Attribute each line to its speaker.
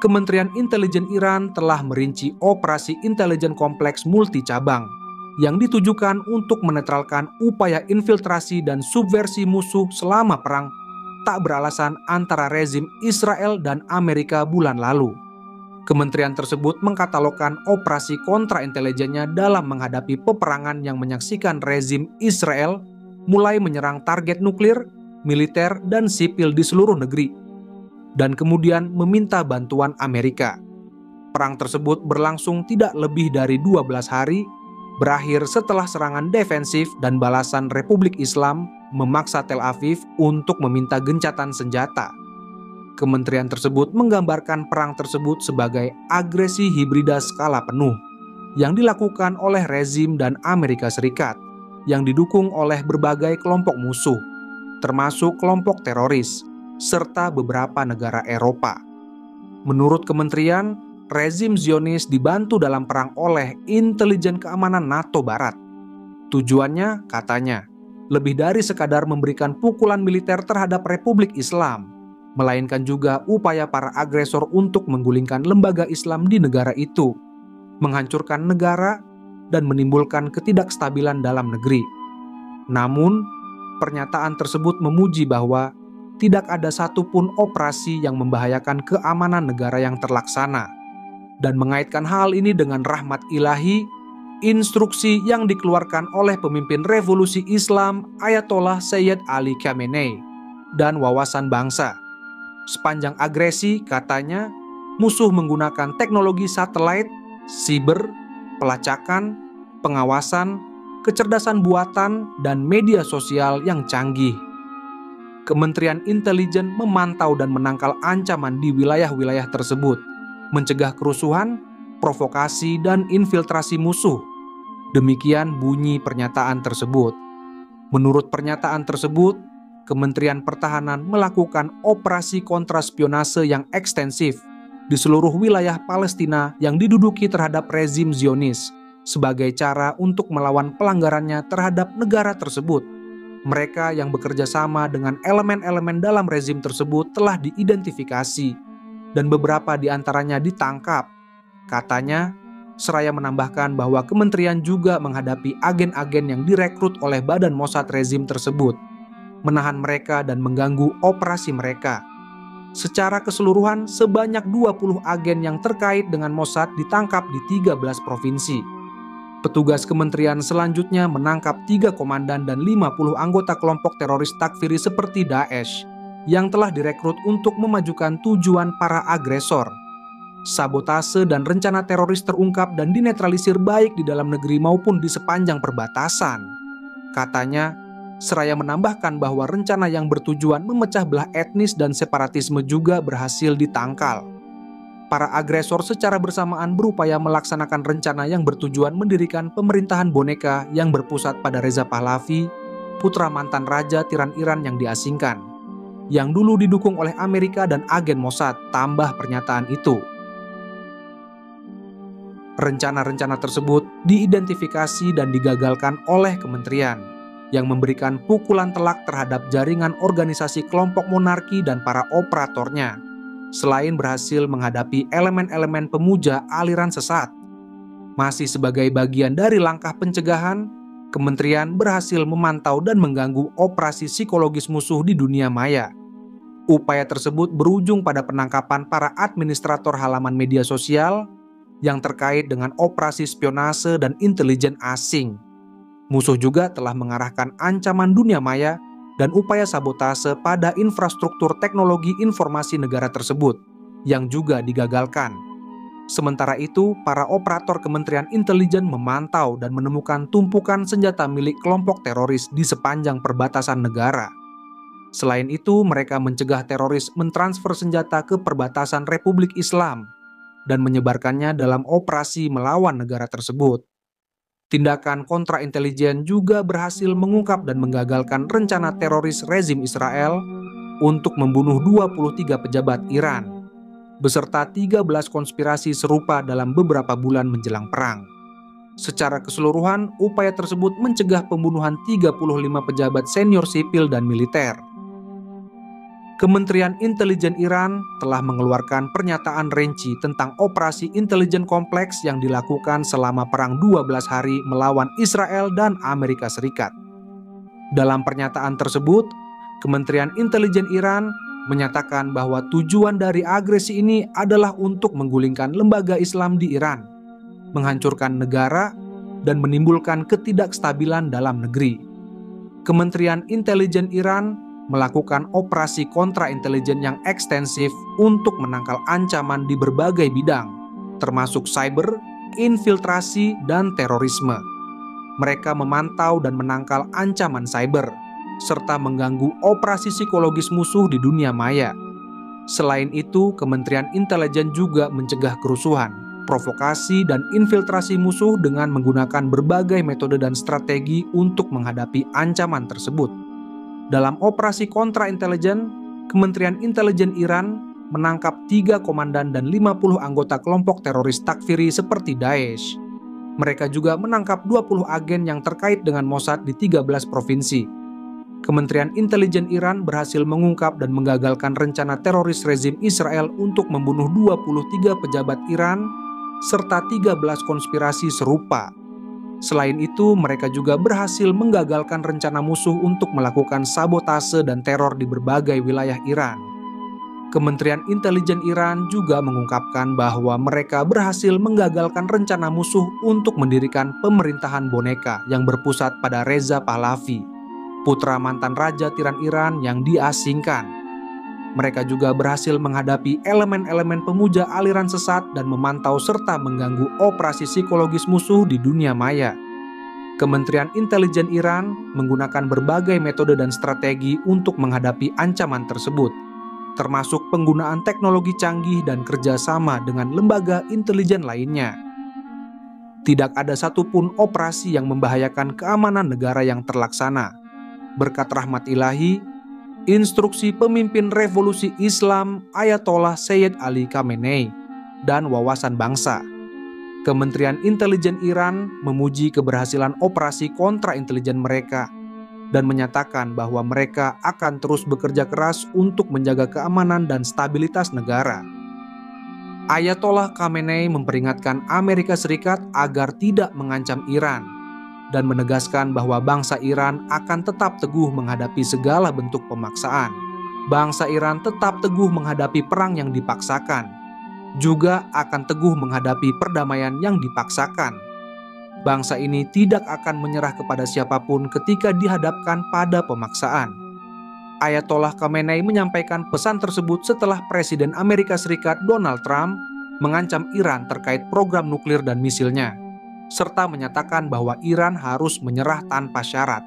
Speaker 1: Kementerian Intelijen Iran telah merinci operasi intelijen kompleks multi-cabang yang ditujukan untuk menetralkan upaya infiltrasi dan subversi musuh selama perang tak beralasan antara rezim Israel dan Amerika bulan lalu. Kementerian tersebut mengkatalogkan operasi kontraintelijennya dalam menghadapi peperangan yang menyaksikan rezim Israel mulai menyerang target nuklir, militer, dan sipil di seluruh negeri, dan kemudian meminta bantuan Amerika. Perang tersebut berlangsung tidak lebih dari 12 hari, berakhir setelah serangan defensif dan balasan Republik Islam memaksa Tel Aviv untuk meminta gencatan senjata. Kementerian tersebut menggambarkan perang tersebut sebagai agresi hibrida skala penuh yang dilakukan oleh rezim dan Amerika Serikat yang didukung oleh berbagai kelompok musuh, termasuk kelompok teroris, serta beberapa negara Eropa. Menurut kementerian, rezim Zionis dibantu dalam perang oleh intelijen keamanan NATO Barat. Tujuannya, katanya, lebih dari sekadar memberikan pukulan militer terhadap Republik Islam, melainkan juga upaya para agresor untuk menggulingkan lembaga Islam di negara itu, menghancurkan negara, dan menimbulkan ketidakstabilan dalam negeri. Namun, pernyataan tersebut memuji bahwa tidak ada satupun operasi yang membahayakan keamanan negara yang terlaksana, dan mengaitkan hal ini dengan rahmat ilahi, instruksi yang dikeluarkan oleh pemimpin revolusi Islam Ayatollah Sayyid Ali Khamenei, dan wawasan bangsa. Sepanjang agresi, katanya, musuh menggunakan teknologi satelit, siber, pelacakan, pengawasan, kecerdasan buatan, dan media sosial yang canggih. Kementerian Intelijen memantau dan menangkal ancaman di wilayah-wilayah tersebut, mencegah kerusuhan, provokasi, dan infiltrasi musuh. Demikian bunyi pernyataan tersebut. Menurut pernyataan tersebut, Kementerian Pertahanan melakukan operasi kontraspionase yang ekstensif di seluruh wilayah Palestina yang diduduki terhadap rezim Zionis sebagai cara untuk melawan pelanggarannya terhadap negara tersebut. Mereka yang bekerja sama dengan elemen-elemen dalam rezim tersebut telah diidentifikasi dan beberapa di antaranya ditangkap. Katanya, seraya menambahkan bahwa kementerian juga menghadapi agen-agen yang direkrut oleh Badan Mossad rezim tersebut, menahan mereka dan mengganggu operasi mereka. Secara keseluruhan, sebanyak 20 agen yang terkait dengan Mossad ditangkap di 13 provinsi. Petugas kementerian selanjutnya menangkap 3 komandan dan 50 anggota kelompok teroris takfiri seperti Daesh yang telah direkrut untuk memajukan tujuan para agresor. Sabotase dan rencana teroris terungkap dan dinetralisir baik di dalam negeri maupun di sepanjang perbatasan. Katanya, seraya menambahkan bahwa rencana yang bertujuan memecah belah etnis dan separatisme juga berhasil ditangkal. Para agresor secara bersamaan berupaya melaksanakan rencana yang bertujuan mendirikan pemerintahan boneka yang berpusat pada Reza Pahlavi, putra mantan Raja Tiran Iran yang diasingkan, yang dulu didukung oleh Amerika dan agen Mossad, tambah pernyataan itu. Rencana-rencana tersebut diidentifikasi dan digagalkan oleh kementerian, yang memberikan pukulan telak terhadap jaringan organisasi kelompok monarki dan para operatornya, selain berhasil menghadapi elemen-elemen pemuja aliran sesat. Masih sebagai bagian dari langkah pencegahan, kementerian berhasil memantau dan mengganggu operasi psikologis musuh di dunia maya. Upaya tersebut berujung pada penangkapan para administrator halaman media sosial yang terkait dengan operasi spionase dan intelijen asing. Musuh juga telah mengarahkan ancaman dunia maya dan upaya sabotase pada infrastruktur teknologi informasi negara tersebut, yang juga digagalkan. Sementara itu, para operator Kementerian Intelijen memantau dan menemukan tumpukan senjata milik kelompok teroris di sepanjang perbatasan negara. Selain itu, mereka mencegah teroris mentransfer senjata ke perbatasan Republik Islam dan menyebarkannya dalam operasi melawan negara tersebut. Tindakan kontraintelijen juga berhasil mengungkap dan menggagalkan rencana teroris rezim Israel untuk membunuh 23 pejabat Iran, beserta 13 konspirasi serupa dalam beberapa bulan menjelang perang. Secara keseluruhan, upaya tersebut mencegah pembunuhan 35 pejabat senior sipil dan militer. Kementerian Intelijen Iran telah mengeluarkan pernyataan rinci tentang operasi intelijen kompleks yang dilakukan selama perang 12 hari melawan Israel dan Amerika Serikat. Dalam pernyataan tersebut, Kementerian Intelijen Iran menyatakan bahwa tujuan dari agresi ini adalah untuk menggulingkan lembaga Islam di Iran, menghancurkan negara, dan menimbulkan ketidakstabilan dalam negeri. Kementerian Intelijen Iran melakukan operasi kontra-intelijen yang ekstensif untuk menangkal ancaman di berbagai bidang, termasuk cyber, infiltrasi, dan terorisme. Mereka memantau dan menangkal ancaman cyber, serta mengganggu operasi psikologis musuh di dunia maya. Selain itu, Kementerian Intelijen juga mencegah kerusuhan, provokasi, dan infiltrasi musuh dengan menggunakan berbagai metode dan strategi untuk menghadapi ancaman tersebut. Dalam operasi kontra-intelijen, Kementerian Intelijen Iran menangkap 3 komandan dan 50 anggota kelompok teroris takfiri seperti Daesh. Mereka juga menangkap 20 agen yang terkait dengan Mossad di 13 provinsi. Kementerian Intelijen Iran berhasil mengungkap dan menggagalkan rencana teroris rezim Israel untuk membunuh 23 pejabat Iran serta 13 konspirasi serupa. Selain itu, mereka juga berhasil menggagalkan rencana musuh untuk melakukan sabotase dan teror di berbagai wilayah Iran. Kementerian Intelijen Iran juga mengungkapkan bahwa mereka berhasil menggagalkan rencana musuh untuk mendirikan pemerintahan boneka yang berpusat pada Reza Pahlavi, putra mantan Raja Tiran Iran yang diasingkan. Mereka juga berhasil menghadapi elemen-elemen pemuja aliran sesat dan memantau serta mengganggu operasi psikologis musuh di dunia maya. Kementerian Intelijen Iran menggunakan berbagai metode dan strategi untuk menghadapi ancaman tersebut, termasuk penggunaan teknologi canggih dan kerjasama dengan lembaga intelijen lainnya. Tidak ada satupun operasi yang membahayakan keamanan negara yang terlaksana. Berkat rahmat ilahi, instruksi pemimpin revolusi Islam Ayatollah Sayyid Ali Khamenei, dan wawasan bangsa. Kementerian Intelijen Iran memuji keberhasilan operasi kontra-intelijen mereka dan menyatakan bahwa mereka akan terus bekerja keras untuk menjaga keamanan dan stabilitas negara. Ayatollah Khamenei memperingatkan Amerika Serikat agar tidak mengancam Iran dan menegaskan bahwa bangsa Iran akan tetap teguh menghadapi segala bentuk pemaksaan. Bangsa Iran tetap teguh menghadapi perang yang dipaksakan, juga akan teguh menghadapi perdamaian yang dipaksakan. Bangsa ini tidak akan menyerah kepada siapapun ketika dihadapkan pada pemaksaan. Ayatollah Khamenei menyampaikan pesan tersebut setelah Presiden Amerika Serikat Donald Trump mengancam Iran terkait program nuklir dan misilnya, serta menyatakan bahwa Iran harus menyerah tanpa syarat.